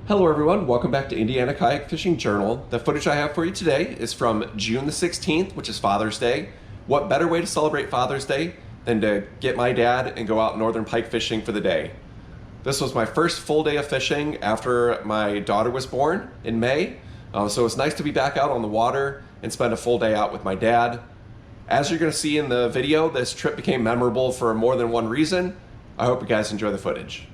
Hello everyone, welcome back to Indiana Kayak Fishing Journal. The footage I have for you today is from June the 16th, which is Father's Day. What better way to celebrate Father's Day than to get my dad and go out Northern Pike fishing for the day. This was my first full day of fishing after my daughter was born in May, so it's nice to be back out on the water and spend a full day out with my dad. As you're going to see in the video, this trip became memorable for more than one reason. I hope you guys enjoy the footage.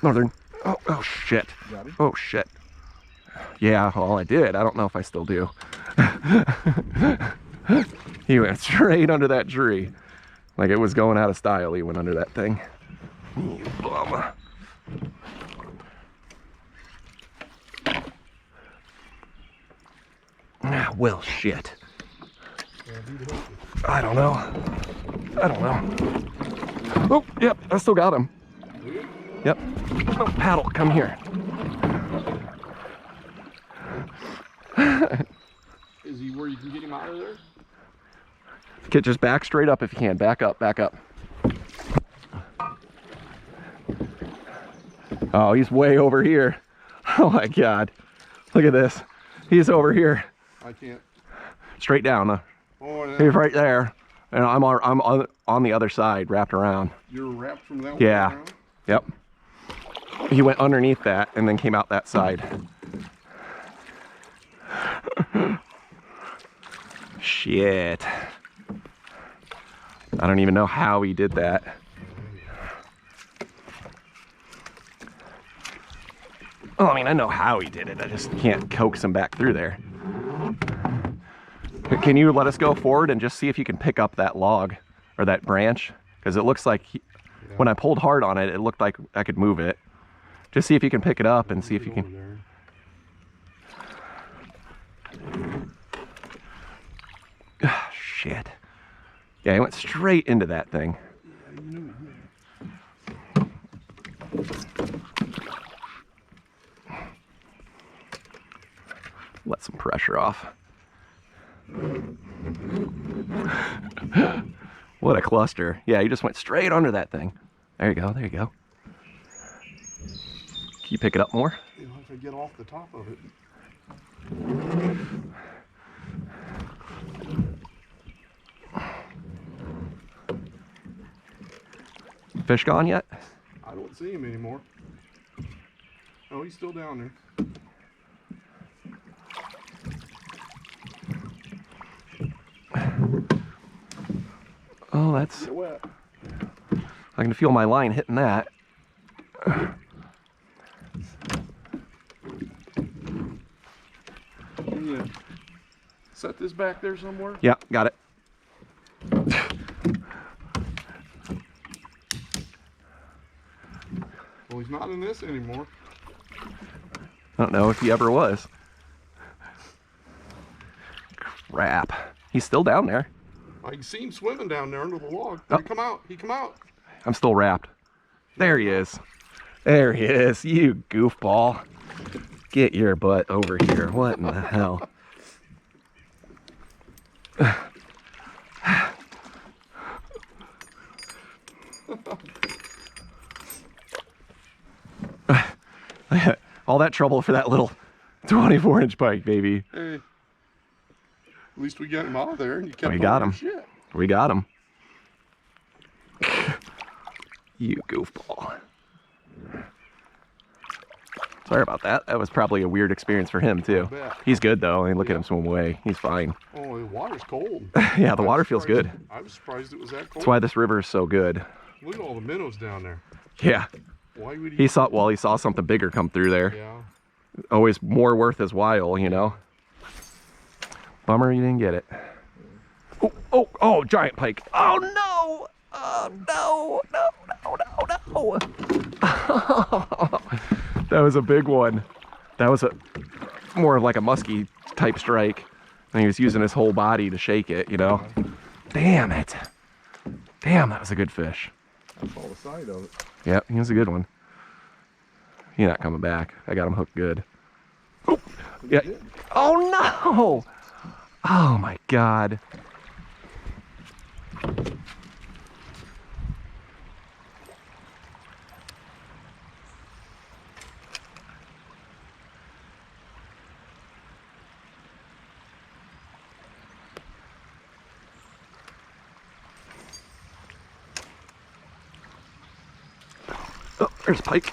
Northern. Oh shit. Oh shit. Yeah, well, I did. I don't know if I still do. He went straight under that tree. Like it was going out of style. He went under that thing. You bum. Well, shit. I don't know. Oh, yep, I still got him. Yep. Oh, paddle, come here. Is he where you can get him out of there? Get just back straight up if you can. Back up, back up. Oh, he's way over here. Oh my God. Look at this. He's over here. I can't. Straight down. Oh, yeah. He's right there. And I'm on the other side, wrapped around. You're wrapped from that Yeah. one around? Yep. He went underneath that and then came out that side. Shit. I don't even know how he did that. Well, I mean, I know how he did it. I just can't coax him back through there. Can you let us go forward and just see if you can pick up that log or that branch? Because it looks like when I pulled hard on it, it looked like I could move it. Just see if you can pick it up and see if you can. Shit. Yeah, he went straight into that thing. Let some pressure off. What a cluster. Yeah, he just went straight under that thing. There you go, there you go. Can you pick it up more? You know, if I get off the top of it. Fish gone yet? I don't see him anymore. Oh, he's still down there. Oh, that's... Get wet. I can feel my line hitting that. Can you set this back there somewhere? Yeah, got it. Well, he's not in this anymore. I don't know if he ever was. Crap. He's still down there. I can see him swimming down there under the log. Oh. He come out. He come out. I'm still wrapped. There he is. There he is. You goofball. Get your butt over here. What in the hell? All that trouble for that little 24-inch pike, baby. Hey. At least we got him out of there and you kept We got on him. Shit. We got him. You goofball. Sorry about that. That was probably a weird experience for him too. I bet. He's good though. I mean, look at him swim away. He's fine. Oh, the water's cold. Yeah, the water feels good. I was surprised it was that cold. That's why this river is so good. Look at all the minnows down there. Yeah. Why would He saw something bigger come through there. Yeah. Always more worth his while, you know. Bummer you didn't get it. Oh, giant pike. Oh no! Oh no. That was a big one. That was more of like a musky type strike. And he was using his whole body to shake it, you know. Damn it. Damn, that was a good fish. I saw the side of it. Yep, he was a good one. He's not coming back. I got him hooked good. Oh, yeah. Oh no! Oh my God. Oh, there's Pike.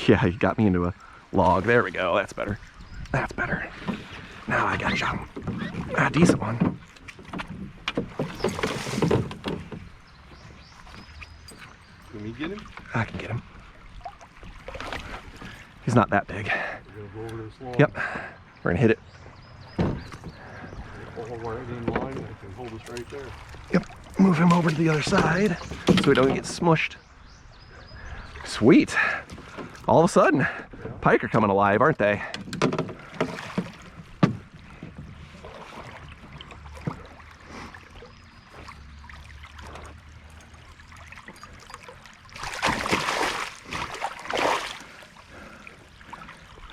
Yeah, he got me into a log. There we go. That's better. That's better. Now I got you. A decent one. Can we get him? I can get him. He's not that big. We're gonna go over this log. Yep. We're gonna hit it. All right in line. I can hold us right there. Yep. Move him over to the other side so we don't get smushed. Sweet. All of a sudden, pike are coming alive, aren't they?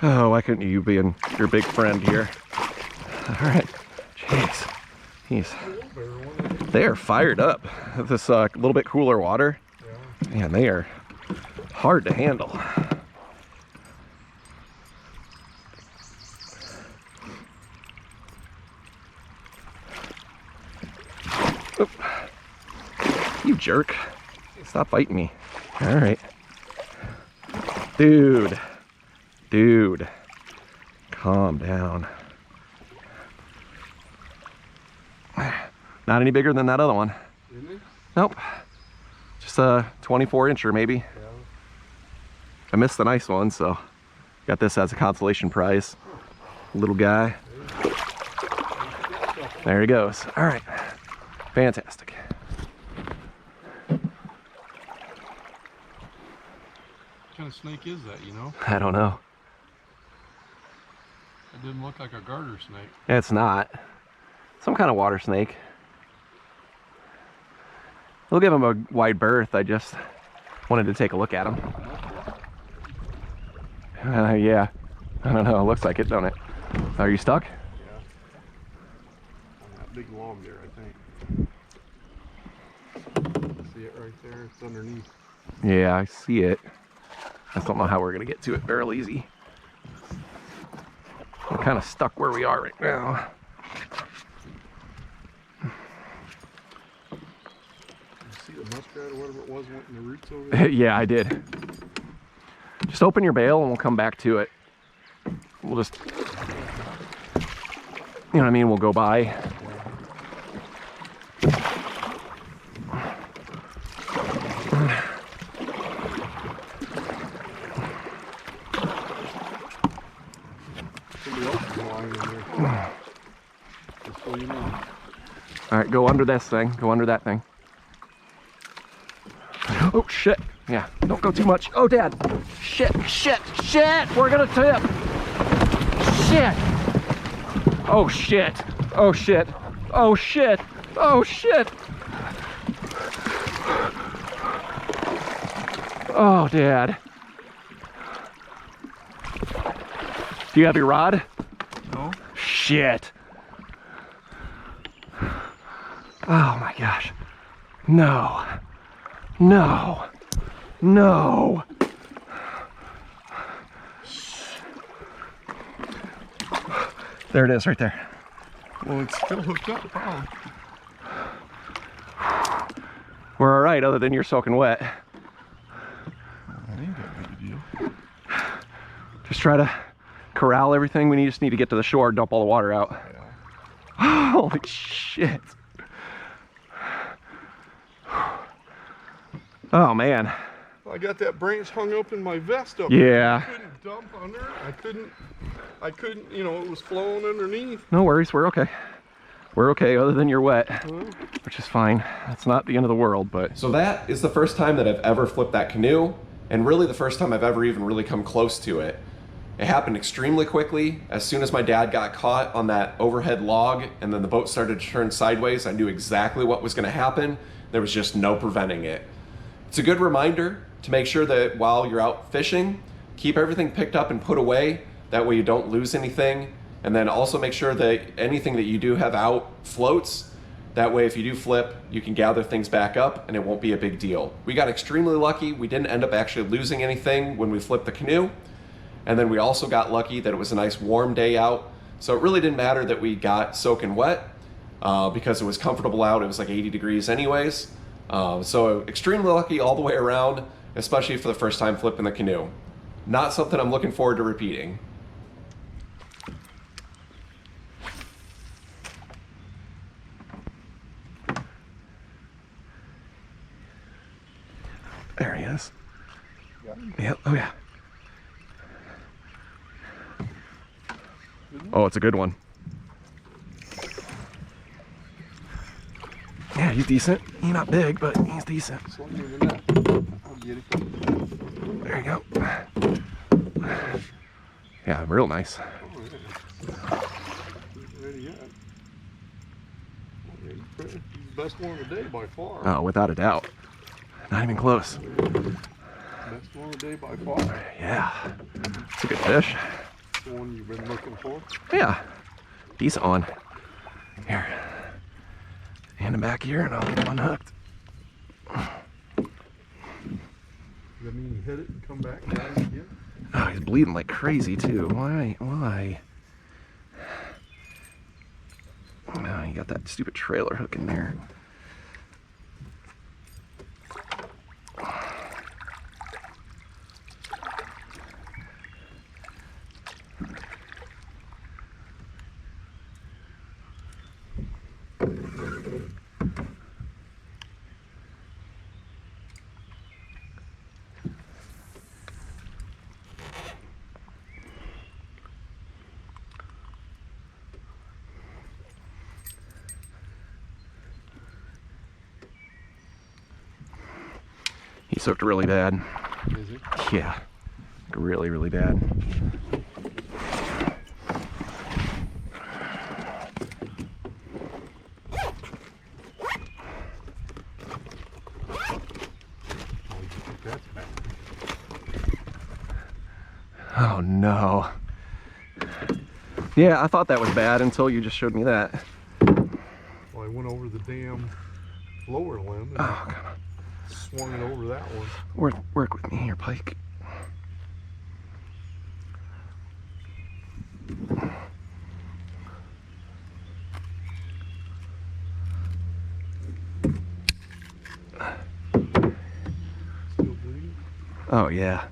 Oh, why couldn't you be your big friend here? All right. Jeez. They are fired up. This little bit cooler water. Man, they are hard to handle. Oop. You jerk. Stop fighting me. All right. Dude. Calm down. Not any bigger than that other one. Isn't it? Nope. Just a 24-incher maybe. Yeah. I missed the nice one, so got this as a consolation prize. Little guy. There he goes. All right. Fantastic. What kind of snake is that, you know? I don't know. It didn't look like a garter snake. It's not. Some kind of water snake. We'll give him a wide berth. I just wanted to take a look at him. Yeah. I don't know. It looks like it, don't it? Are you stuck? Yeah. On that big log there, I think. See it right there? It's underneath. Yeah, I see it. I just don't know how we're going to get to it real easy. We're kind of stuck where we are right now. See the muskrat or whatever it was went in the roots over there? Yeah, I did. Just open your bail and we'll come back to it. We'll just, you know what I mean? We'll go by. Somebody else is lying in there. Just so you know. All right, go under this thing. Go under that thing. Oh, shit. Yeah, don't go too much. Oh, Dad. Shit. We're gonna tip. Shit. Oh, shit. Oh, shit. Oh, Dad. Do you have your rod? No? Shit. Oh my gosh. No. There it is, right there. Well, it's still hooked up, probably. We're all right, other than you're soaking wet. That ain't that big a deal. Just try to corral everything. We just need to get to the shore, dump all the water out. Yeah. Holy shit. Oh man. I got that branch hung up in my vest up. Yeah. I couldn't dump under it. I couldn't, you know, it was flowing underneath. No worries, we're okay. We're okay, other than you're wet, which is fine. That's not the end of the world, but. So that is the first time that I've ever flipped that canoe, and really the first time I've ever even really come close to it. It happened extremely quickly. As soon as my dad got caught on that overhead log and then the boat started to turn sideways, I knew exactly what was gonna happen. There was just no preventing it. It's a good reminder to make sure that while you're out fishing, keep everything picked up and put away. That way you don't lose anything. And then also make sure that anything that you do have out floats. That way if you do flip, you can gather things back up and it won't be a big deal. We got extremely lucky. We didn't end up actually losing anything when we flipped the canoe. And then we also got lucky that it was a nice warm day out. So it really didn't matter that we got soaking wet because it was comfortable out. It was like 80 degrees anyways. So extremely lucky all the way around, especially for the first time flipping the canoe. Not something I'm looking forward to repeating. There he is. Yep. Oh yeah. Oh, it's a good one. Yeah, he's decent. He's not big, but he's decent. Slightly than that. I'll get it. There you go. Yeah, real nice. Oh, yeah. Ready yet. He's the best one of the day by far. Oh, without a doubt. Not even close. Best one of the day by far. Yeah. It's a good fish. The one you've been looking for. Yeah. Decent one. Here. Hand him back here and I'll get him unhooked. Does that mean you hit it and come back down again? Oh, he's bleeding like crazy too. Why? Why? Oh, you got that stupid trailer hook in there. He soaked really bad. Is it? Yeah, really, really bad. Oh no. Yeah, I thought that was bad until you just showed me that. Well, I went over the damn lower limb and Oh, come on. swung it over that one. Work with me here, Pike. Still bleeding? Oh, yeah.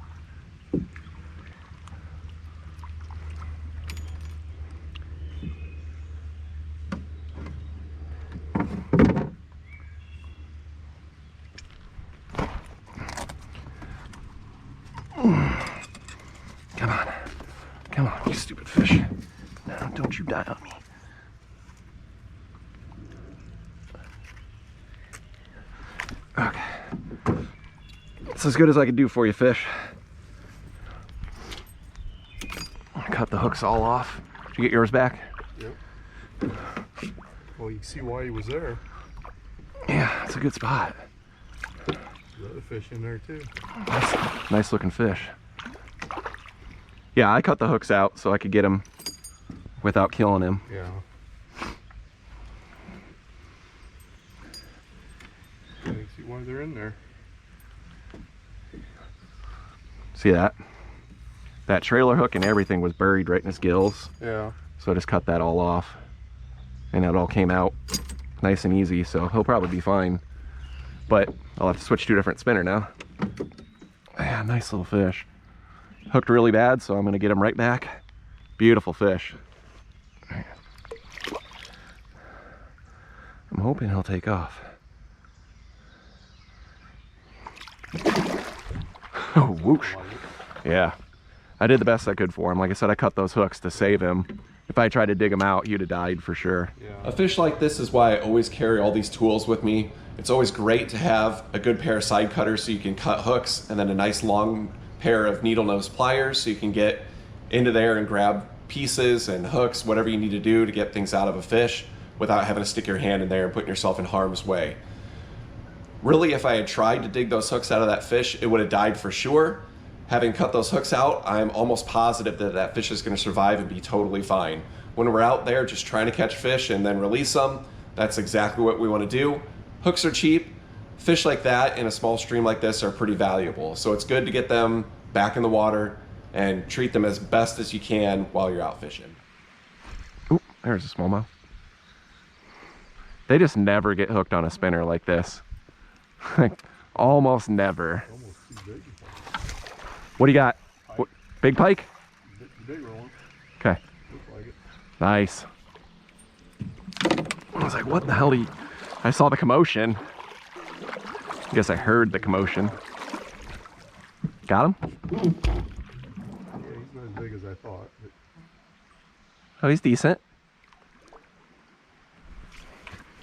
Come on. Come on, you stupid fish. No, don't you die on me. Okay. It's as good as I could do for you, fish. Cut the hooks all off. Did you get yours back? Yep. Well, you can see why he was there. Yeah, it's a good spot. There's other fish in there too. Nice looking fish. Yeah, I cut the hooks out so I could get him without killing him. Yeah. You can see why they're in there. See that? That trailer hook and everything was buried right in his gills. Yeah. So I just cut that all off. And it all came out nice and easy, so he'll probably be fine. But I'll have to switch to a different spinner now. Yeah, nice little fish. Hooked really bad, so I'm gonna get him right back. Beautiful fish. I'm hoping he'll take off. Oh, whoosh. Yeah, I did the best I could for him. Like I said, I cut those hooks to save him. If I tried to dig him out, he'd have died for sure. Yeah. A fish like this is why I always carry all these tools with me. It's always great to have a good pair of side cutters so you can cut hooks, and then a nice long pair of needle nose pliers so you can get into there and grab pieces and hooks, whatever you need to do to get things out of a fish without having to stick your hand in there and putting yourself in harm's way. Really, if I had tried to dig those hooks out of that fish, it would have died for sure. having cut those hooks out, I'm almost positive that that fish is going to survive and be totally fine. When we're out there just trying to catch fish and then release them, that's exactly what we want to do. Hooks are cheap. Fish like that in a small stream like this are pretty valuable. So it's good to get them back in the water and treat them as best as you can while you're out fishing. Oop, there's a smallmouth. They just never get hooked on a spinner like this. Like, almost never. Almost too big. What do you got? What, big pike? Bigger one. Okay. Looks like it. Nice. I was like, what the hell do you... I saw the commotion. I guess I heard the commotion. Got him? Yeah, he's not as big as I thought. But Oh, he's decent.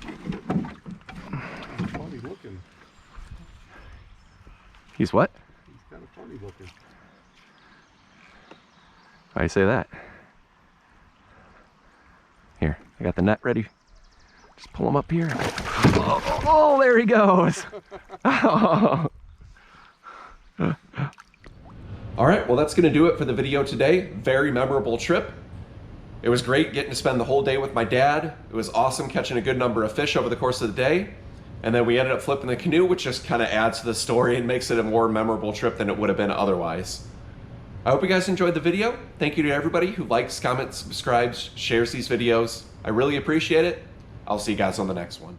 he's funny looking. He's what? He's kind of funny looking. Why do you say that? Here, I got the net ready. Just pull him up here. Oh, there he goes. Oh. All right, well, that's going to do it for the video today. Very memorable trip. It was great getting to spend the whole day with my dad. It was awesome catching a good number of fish over the course of the day. And then we ended up flipping the canoe, which just kind of adds to the story and makes it a more memorable trip than it would have been otherwise. I hope you guys enjoyed the video. Thank you to everybody who likes, comments, subscribes, shares these videos. I really appreciate it. I'll see you guys on the next one.